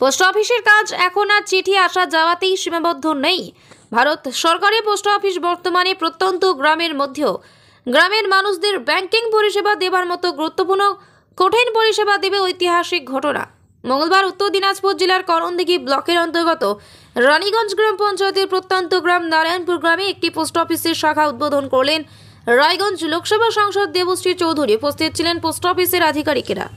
Post অফিসের কাজ এখন আর চিঠি আসা যাওয়াতেই সীমাবদ্ধ নেই। ভারত সরকারি পোস্ট অফিস বর্তমানে প্রত্যন্ত গ্রামের মধ্যেও গ্রামের মানুষদের ব্যাংকিং পরিষেবা দেবার মতো গুরুত্বপূর্ণ কঠিন পরিষেবা দেবে ঐতিহাসিক ঘটনা। মঙ্গলবার উত্তর দিনাজপুর জেলার করণদিঘি ব্লকের অন্তর্গত রানীগঞ্জ গ্রাম পঞ্চায়েতের প্রত্যন্ত গ্রাম নারায়ণপুর গ্রামে একটি পোস্ট অফিসের শাখা উদ্বোধন করলেন রায়গঞ্জ লোকসভা সাংসদ দেবশ্রী চৌধুরী। উপস্থিত ছিলেন পোস্ট অফিসের আধিকারিকেরা।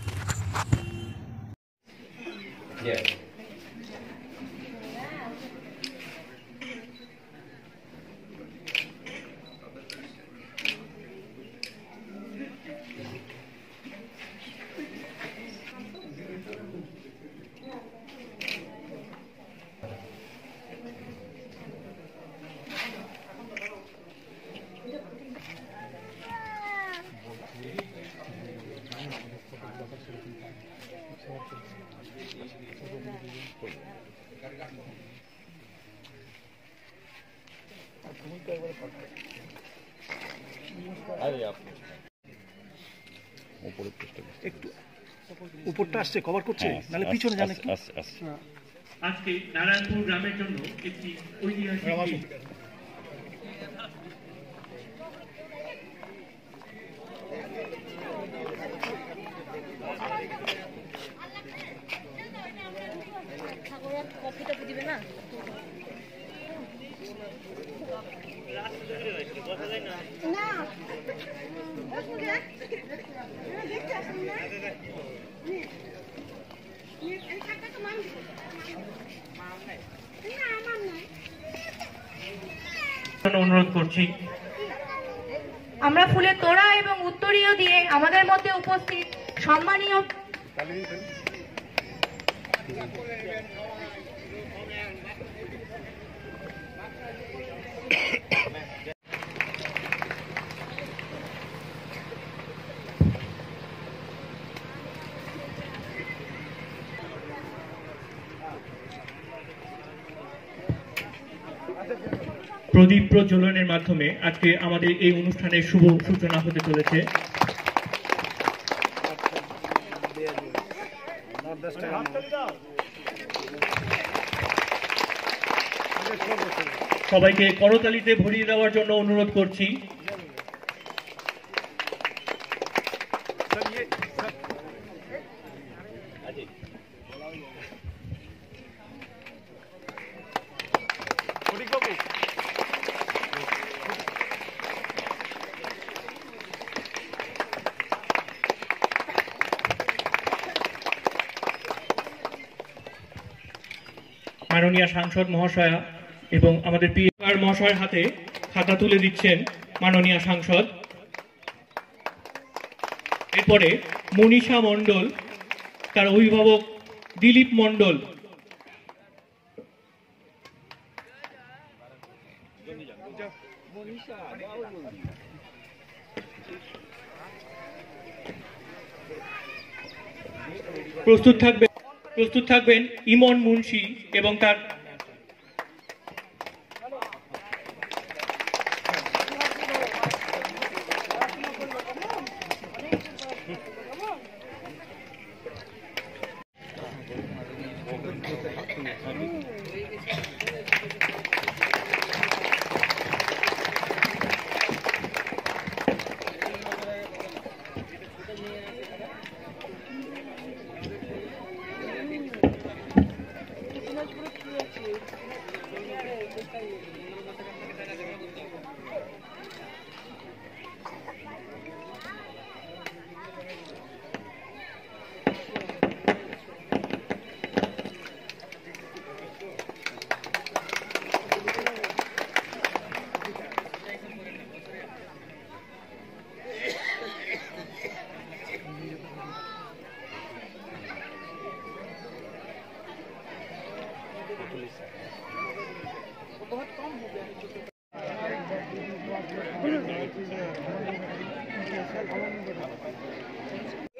একটু উপরটা আসছে কভার করছে, নালে পিছনে জানে কি। আজকে নারায়ণপুর গ্রামের জন্য একটি ঐতিহাসিক অনুরোধ করছি। আমরা ফুলের তোড়া এবং উত্তরীয় দিয়ে আমাদের মধ্যে উপস্থিত সম্মানীয় প্রদীপ প্রজ্বলনের মাধ্যমে আজকে আমাদের এই অনুষ্ঠানের শুভ সূচনা হতে চলেছে। সবাইকে করতালিতে ভরিয়ে দেওয়ার জন্য অনুরোধ করছি। মাননীয় সাংসদ মহাশয়া এবং আমাদের পিআর মহাশয়ের হাতে খাতা তুলে দিচ্ছেন মাননীয় সাংসদ। এরপরে মনীষা মণ্ডল, তার অভিভাবক দিলীপ মণ্ডল, প্রস্তুত থাকবেন ইমন মুন্সি এবং তার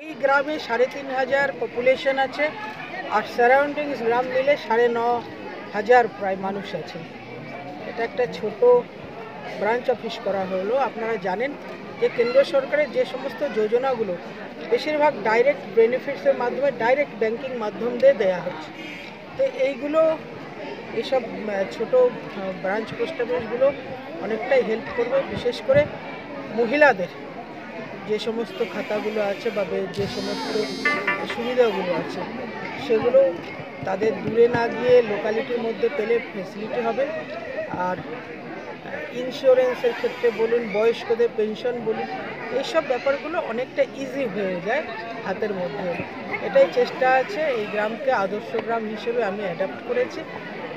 এই গ্রামে ৩,৫০০ পপুলেশন আছে আর সারাউন্ডিংস গ্রাম মিলে ৯,৫০০ প্রায় মানুষ আছে। এটা একটা ছোট ব্রাঞ্চ অফিস করা হলো। আপনারা জানেন যে কেন্দ্র সরকারের যে সমস্ত যোজনাগুলো বেশিরভাগ ডাইরেক্ট বেনিফিটসের মাধ্যমে ডাইরেক্ট ব্যাংকিং মাধ্যম দিয়ে দেওয়া হচ্ছে। তো এইসব ছোট ব্রাঞ্চ পোস্ট অফিসগুলো অনেকটাই হেল্প করবে, বিশেষ করে মহিলাদের যে সমস্ত খাতাগুলো আছে বা যে সমস্ত সুবিধাগুলো আছে সেগুলো তাদের দূরে না গিয়ে লোকালিটির মধ্যে পেলে ফেসিলিটি হবে। আর ইন্স্যুরেন্সের ক্ষেত্রে বলুন, বয়স্কদের পেনশন বলুন, এইসব ব্যাপারগুলো অনেকটা ইজি হয়ে যায় হাতের মধ্যে। এটাই চেষ্টা আছে, এই গ্রামকে আদর্শ গ্রাম হিসেবে আমি অ্যাডাপ্ট করেছি,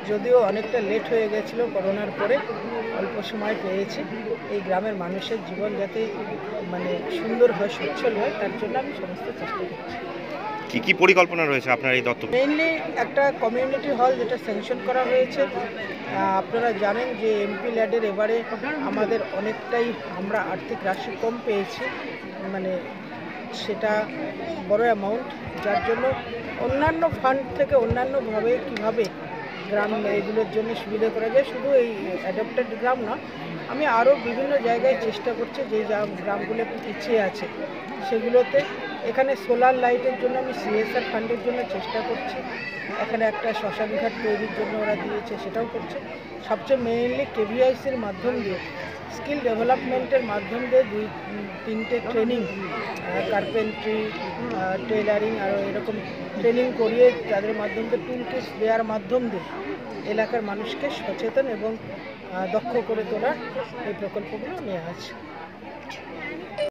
যদিও অনেকটা লেট হয়ে গেছিলো করোনার পরে, অল্প সময় পেয়েছি। এই গ্রামের মানুষের জীবন যাতে সুন্দর হয়, সচ্ছল হয়, তার জন্য আমি সমস্ত চেষ্টা করছি। কি পরিকল্পনা রয়েছে আপনার এই দত্তক? মেইনলি একটা কমিউনিটি হল যেটা স্যাংশন করা হয়েছে। আপনারা জানেন যে এমপি ল্যাডের এবারে আমাদের অনেকটাই আমরা আর্থিক রাশি কম পেয়েছি, সেটা বড় অ্যামাউন্ট, যার জন্য অন্যান্য ফান্ড থেকে অন্যান্যভাবে কীভাবে গ্রাম এগুলোর জন্য সুবিধা করা যায়। শুধু এই অ্যাডপ্টেড গ্রাম না, আমি আরও বিভিন্ন জায়গায় চেষ্টা করছি যেই গ্রামগুলো একটু পিছিয়ে আছে সেগুলোতে। এখানে সোলার লাইটের জন্য আমি সিএসআর ফান্ডের জন্য চেষ্টা করছি। এখানে একটা শ্মশানঘাট তৈরির জন্য ওরা দিয়েছে, সেটাও করছে। সবচেয়ে মেইনলি কেভিআইসির মাধ্যম দিয়ে, স্কিল ডেভেলপমেন্টের মাধ্যম দিয়ে 2-3টে ট্রেনিং, কার্পেন্ট্রি, টেলারিং আর এরকম ট্রেনিং করিয়ে তাদের মাধ্যম দিয়ে টুল কিটস দেওয়ার মাধ্যম দিয়ে এলাকার মানুষকে সচেতন এবং দক্ষ করে তোলার এই প্রকল্পগুলো নেওয়া আছে।